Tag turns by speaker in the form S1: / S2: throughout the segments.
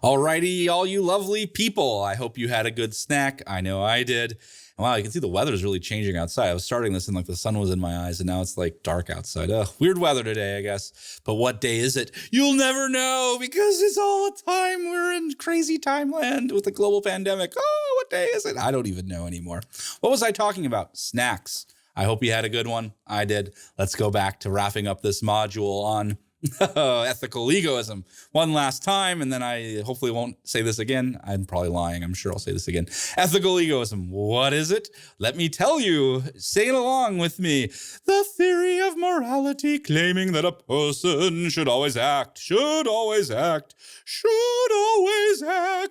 S1: Alrighty, all you lovely people. I hope you had a good snack. I know I did. And wow, you can see the weather is really changing outside. I was starting this and like the sun was in my eyes and now it's like dark outside. Weird weather today, I guess. But what day is it? You'll never know because it's all the time. We're in crazy time land with the global pandemic. Oh, what day is it? I don't even know anymore. What was I talking about? Snacks. I hope you had a good one. I did. Let's go back to wrapping up this module on ethical egoism one last time, and then I hopefully won't say this again. I'm probably lying. I'm sure I'll say this again. Ethical egoism. What is it? Let me tell you. Say it along with me. The theory of morality claiming that a person should always act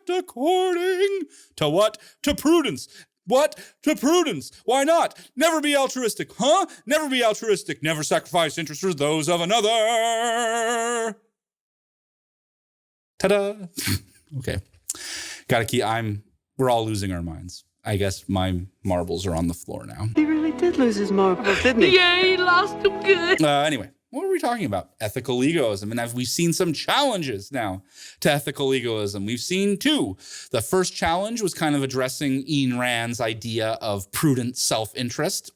S1: according to what? To prudence. What? To prudence. Why not? Never be altruistic. Huh? Never be altruistic. Never sacrifice interests for those of another. Ta-da. Okay. Gotta keep, we're all losing our minds. I guess my marbles are on the floor now.
S2: He really did lose his marbles, didn't he?
S3: Yeah, he lost them good.
S1: Anyway. What were we talking about? Ethical egoism. And we've seen some challenges now to ethical egoism. We've seen two. The first challenge was kind of addressing Ayn Rand's idea of prudent self-interest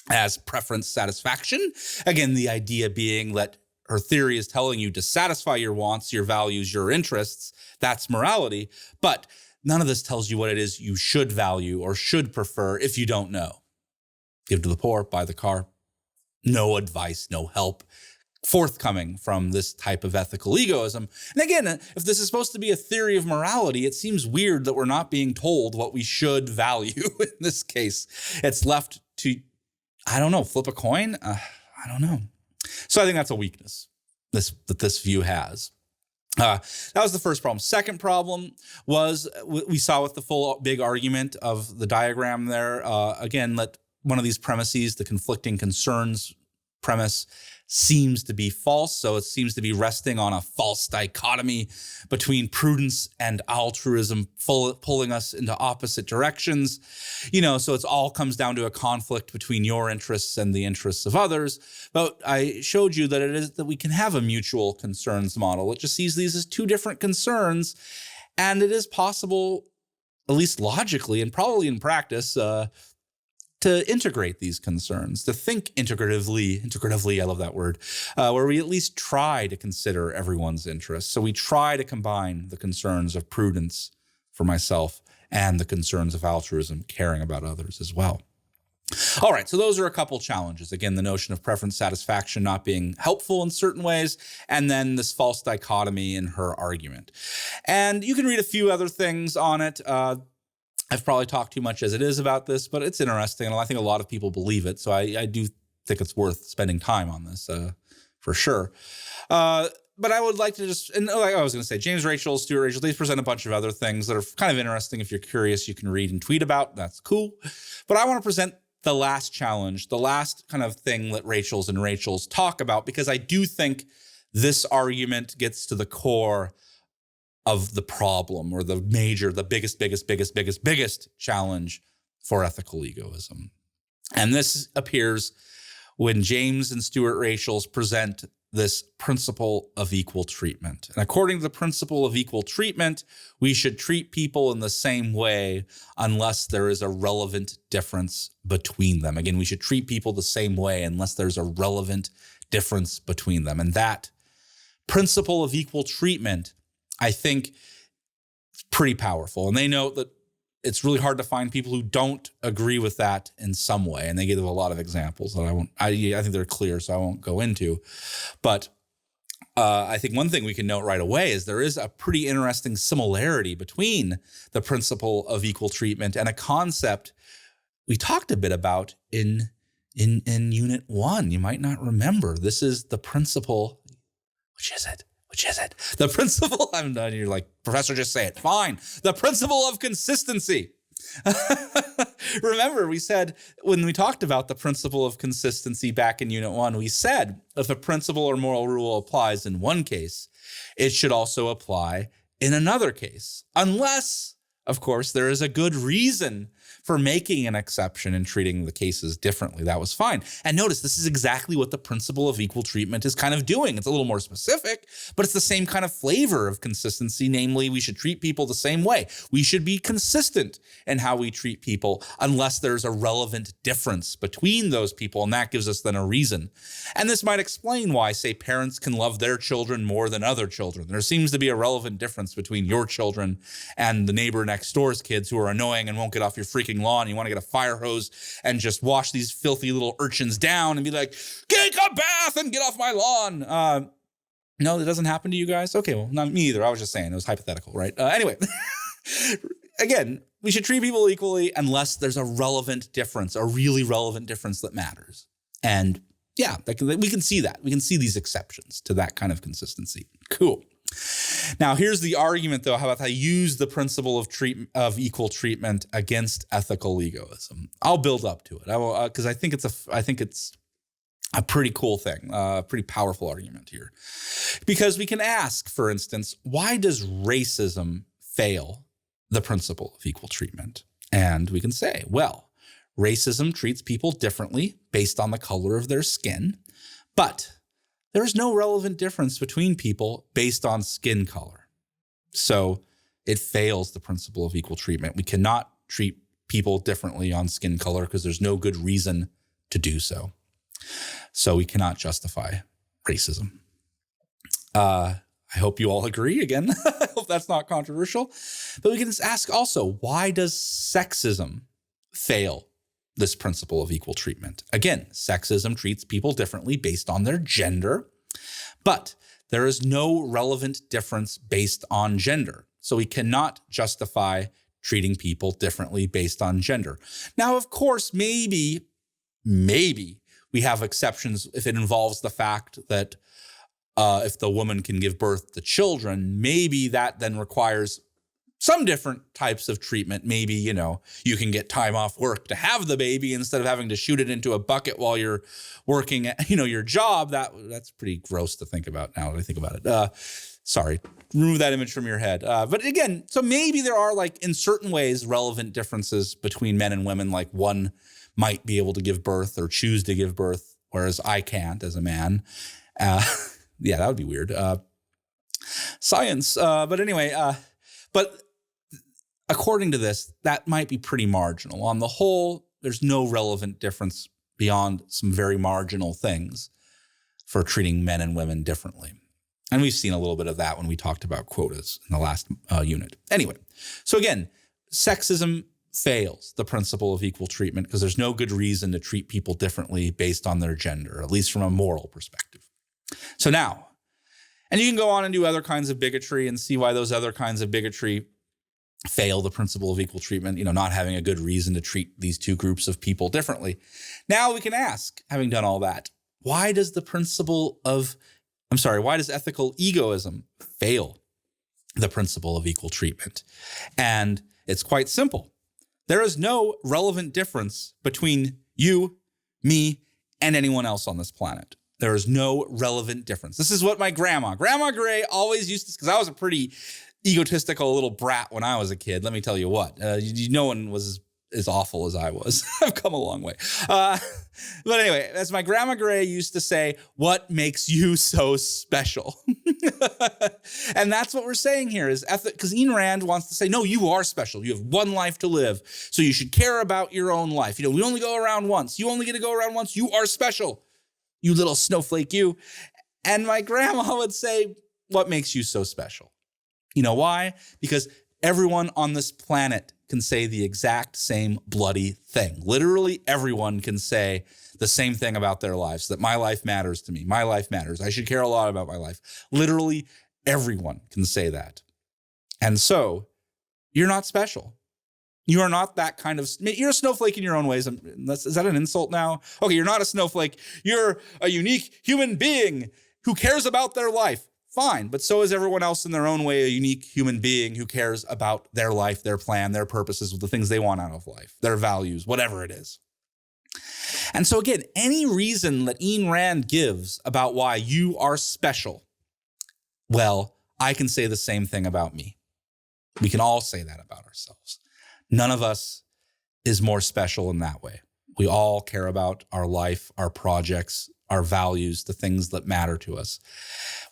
S1: as preference satisfaction. Again, the idea being that her theory is telling you to satisfy your wants, your values, your interests. That's morality. But none of this tells you what it is you should value or should prefer if you don't know. Give to the poor, buy the car. No advice, no help forthcoming from this type of ethical egoism. And again, if this is supposed to be a theory of morality, it seems weird that we're not being told what we should value in this case. It's left to, I don't know, flip a coin? I don't know. So I think that's a weakness that this view has. That was the first problem. Second problem was we saw with the full big argument of the diagram there. Again, one of these premises, the conflicting concerns premise, seems to be false. So it seems to be resting on a false dichotomy between prudence and altruism, pulling us into opposite directions. So it all comes down to a conflict between your interests and the interests of others. But I showed you that it is that we can have a mutual concerns model. It just sees these as two different concerns. And it is possible, at least logically and probably in practice, to integrate these concerns, to think integratively, I love that word, where we at least try to consider everyone's interests. So we try to combine the concerns of prudence for myself and the concerns of altruism, caring about others as well. All right, so those are a couple challenges. Again, the notion of preference satisfaction not being helpful in certain ways, and then this false dichotomy in her argument. And you can read a few other things on it. I've probably talked too much as it is about this, but it's interesting, and I think a lot of people believe it. So I do think it's worth spending time on this for sure. But I would like to like I was going to say, James Rachel, Stuart Rachel, they present a bunch of other things that are kind of interesting. If you're curious, you can read and tweet about. That's cool. But I want to present the last challenge, the last kind of thing that Rachels talk about, because I do think this argument gets to the core of the problem, or the biggest challenge for ethical egoism. And this appears when James and Stuart Rachels present this principle of equal treatment. And according to the principle of equal treatment, we should treat people in the same way unless there is a relevant difference between them. Again, we should treat people the same way unless there's a relevant difference between them. And that principle of equal treatment, I think, it's pretty powerful. And they note that it's really hard to find people who don't agree with that in some way. And they give a lot of examples that I think they're clear, so I won't go into. But I think one thing we can note right away is there is a pretty interesting similarity between the principle of equal treatment and a concept we talked a bit about in Unit 1. You might not remember. This is the principle. Which is it? The principle, I'm done. You're like, Professor, just say it. Fine. The principle of consistency. Remember, we said when we talked about the principle of consistency back in Unit 1, we said if a principle or moral rule applies in one case, it should also apply in another case. Unless, of course, there is a good reason for making an exception and treating the cases differently. That was fine. And notice this is exactly what the principle of equal treatment is kind of doing. It's a little more specific, but it's the same kind of flavor of consistency. Namely, we should treat people the same way. We should be consistent in how we treat people unless there's a relevant difference between those people. And that gives us then a reason. And this might explain why, say, parents can love their children more than other children. There seems to be a relevant difference between your children and the neighbor next door's kids who are annoying and won't get off your freaking lawn. You want to get a fire hose and just wash these filthy little urchins down and be like, take a bath and get off my lawn. No, that doesn't happen to you guys? Okay, well, not me either. I was just saying it was hypothetical, right? Anyway, again, we should treat people equally unless there's a relevant difference, a really relevant difference that matters. And yeah, we can see that. We can see these exceptions to that kind of consistency. Cool. Now, here's the argument, though. How about I use the principle of equal treatment against ethical egoism? I'll build up to it. I will, because I think it's a pretty cool thing, a pretty powerful argument here. Because we can ask, for instance, why does racism fail the principle of equal treatment? And we can say, well, racism treats people differently based on the color of their skin, but there's no relevant difference between people based on skin color. So it fails the principle of equal treatment. We cannot treat people differently on skin color because there's no good reason to do so. So we cannot justify racism. I hope you all agree. Again, I hope that's not controversial. But we can just ask also, why does sexism fail this principle of equal treatment? Again, sexism treats people differently based on their gender, but there is no relevant difference based on gender. So we cannot justify treating people differently based on gender. Now, of course, maybe we have exceptions if it involves the fact that if the woman can give birth to children, maybe that then requires some different types of treatment. Maybe, you can get time off work to have the baby instead of having to shoot it into a bucket while you're working at, your job. That's pretty gross to think about now that I think about it. Sorry, remove that image from your head. But again, so maybe there are in certain ways relevant differences between men and women, like one might be able to give birth or choose to give birth, whereas I can't as a man. Yeah, that would be weird. Science. But anyway, but according to this, that might be pretty marginal. On the whole, there's no relevant difference beyond some very marginal things for treating men and women differently. And we've seen a little bit of that when we talked about quotas in the last unit. Anyway, so again, sexism fails the principle of equal treatment because there's no good reason to treat people differently based on their gender, at least from a moral perspective. So now, and you can go on and do other kinds of bigotry and see why those other kinds of bigotry fail the principle of equal treatment, not having a good reason to treat these two groups of people differently. Now we can ask, having done all that, why does ethical egoism fail the principle of equal treatment? And it's quite simple. There is no relevant difference between you, me, and anyone else on this planet. There is no relevant difference. This is what my Grandma Gray always used to, because I was a pretty egotistical little brat when I was a kid. Let me tell you what, no one was as awful as I was. I've come a long way. But anyway, as my Grandma Gray used to say, what makes you so special? And that's what we're saying here is because Ayn Rand wants to say, no, you are special. You have one life to live. So you should care about your own life. We only go around once. You only get to go around once. You are special. You little snowflake, you. And my grandma would say, what makes you so special? You know why? Because everyone on this planet can say the exact same bloody thing. Literally everyone can say the same thing about their lives, that my life matters to me. My life matters. I should care a lot about my life. Literally everyone can say that. And so you're not special. You are not that kind of, you're a snowflake in your own ways. Is that an insult now? Okay, you're not a snowflake. You're a unique human being who cares about their life. Fine, but so is everyone else in their own way, a unique human being who cares about their life, their plan, their purposes, the things they want out of life, their values, whatever it is. And so again, any reason that Ayn Rand gives about why you are special, well, I can say the same thing about me. We can all say that about ourselves. None of us is more special in that way. We all care about our life, our projects, our values, the things that matter to us.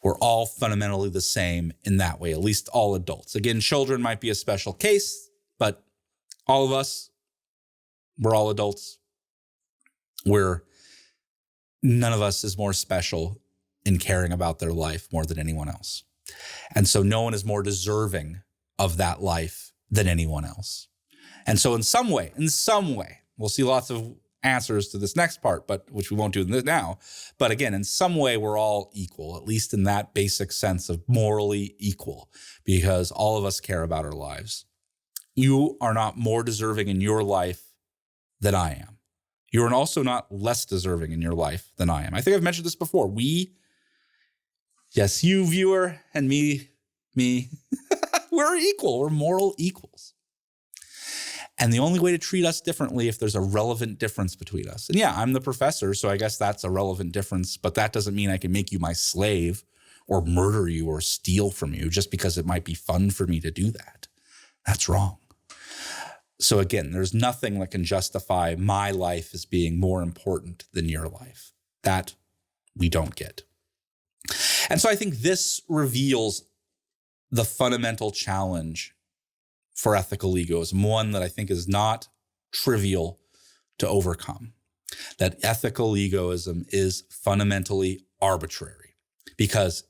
S1: We're all fundamentally the same in that way, at least all adults. Again, children might be a special case, but all of us, we're all adults. None of us is more special in caring about their life more than anyone else. And so no one is more deserving of that life than anyone else. And so in some way, we'll see lots of answers to this next part, but which we won't do now. But again, in some way, we're all equal, at least in that basic sense of morally equal, because all of us care about our lives. You are not more deserving in your life than I am. You are also not less deserving in your life than I am. I think I've mentioned this before. Yes, you viewer and me, we're equal. We're moral equals. And the only way to treat us differently if there's a relevant difference between us. And yeah, I'm the professor, so I guess that's a relevant difference, but that doesn't mean I can make you my slave or murder you or steal from you just because it might be fun for me to do that. That's wrong. So again, there's nothing that can justify my life as being more important than your life. That we don't get. And so I think this reveals the fundamental challenge for ethical egoism, one that I think is not trivial to overcome. That ethical egoism is fundamentally arbitrary, because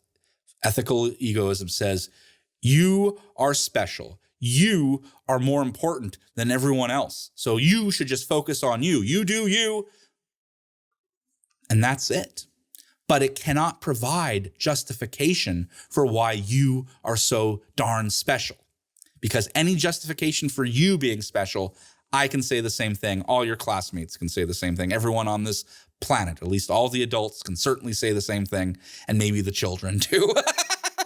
S1: ethical egoism says you are special. You are more important than everyone else. So you should just focus on you. You do you. And that's it. But it cannot provide justification for why you are so darn special. Because any justification for you being special, I can say the same thing. All your classmates can say the same thing. Everyone on this planet, at least all the adults, can certainly say the same thing. And maybe the children too.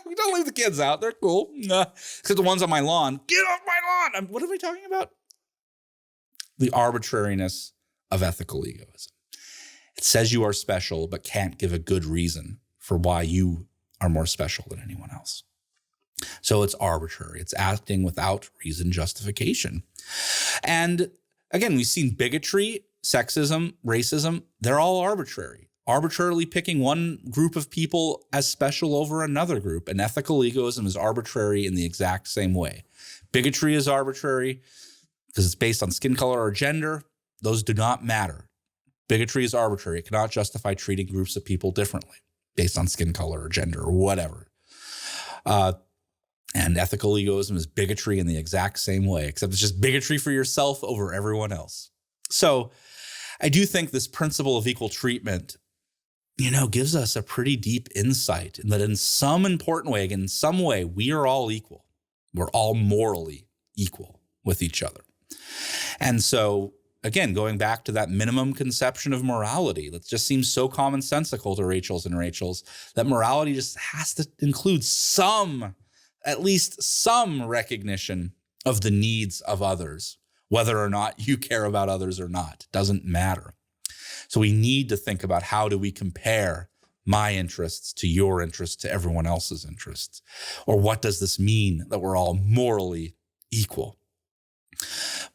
S1: We don't leave the kids out. They're cool. Except the ones on my lawn. Get off my lawn. What am I talking about? The arbitrariness of ethical egoism. It says you are special, but can't give a good reason for why you are more special than anyone else. So it's arbitrary. It's acting without reason justification. And again, we've seen bigotry, sexism, racism. They're all arbitrary. Arbitrarily picking one group of people as special over another group. And ethical egoism is arbitrary in the exact same way. Bigotry is arbitrary because it's based on skin color or gender. Those do not matter. Bigotry is arbitrary. It cannot justify treating groups of people differently based on skin color or gender or whatever. And ethical egoism is bigotry in the exact same way, except it's just bigotry for yourself over everyone else. So I do think this principle of equal treatment, gives us a pretty deep insight in that in some important way, again, in some way, we are all equal. We're all morally equal with each other. And so, again, going back to that minimum conception of morality, that just seems so commonsensical to Rachel's, that morality just has to include at least some recognition of the needs of others, whether or not you care about others or not, doesn't matter. So we need to think about how do we compare my interests to your interests to everyone else's interests? Or what does this mean that we're all morally equal?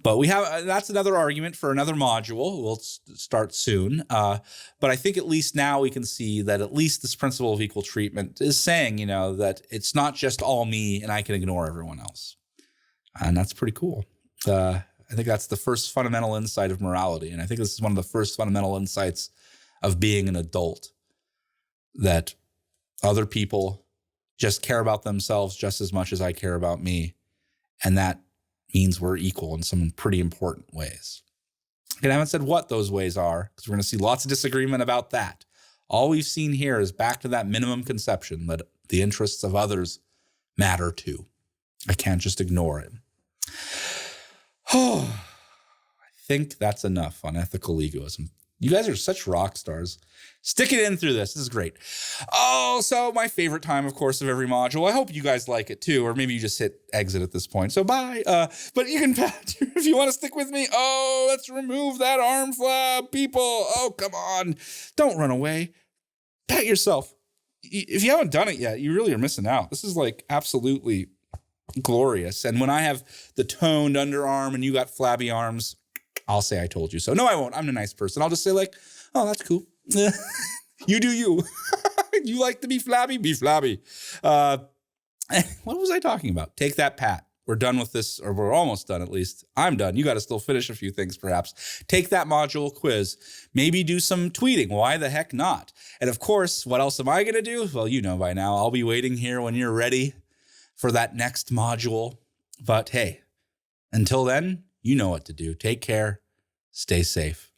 S1: But that's another argument for another module. We'll start soon. But I think at least now we can see that at least this principle of equal treatment is saying, that it's not just all me and I can ignore everyone else. And that's pretty cool. I think that's the first fundamental insight of morality. And I think this is one of the first fundamental insights of being an adult, that other people just care about themselves just as much as I care about me. And that means we're equal in some pretty important ways. And I haven't said what those ways are, because we're going to see lots of disagreement about that. All we've seen here is back to that minimum conception that the interests of others matter too. I can't just ignore it. Oh, I think that's enough on ethical egoism. You guys are such rock stars. Stick it in through this. This is great. Oh, so my favorite time, of course, of every module. I hope you guys like it too, or maybe you just hit exit at this point. So bye. But you can, if you want to stick with me. Oh, let's remove that arm flab, people. Oh, come on. Don't run away. Pat yourself. If you haven't done it yet, you really are missing out. This is like absolutely glorious. And when I have the toned underarm and you got flabby arms, I'll say I told you so. No, I won't. I'm a nice person. I'll just say like, oh, that's cool. You do you. You like to be flabby? Be flabby. What was I talking about? Take that, Pat. We're done with this, or we're almost done at least. I'm done. You got to still finish a few things perhaps. Take that module quiz. Maybe do some tweeting. Why the heck not? And of course, what else am I going to do? Well, you know by now. I'll be waiting here when you're ready for that next module. But hey, until then, you know what to do. Take care. Stay safe.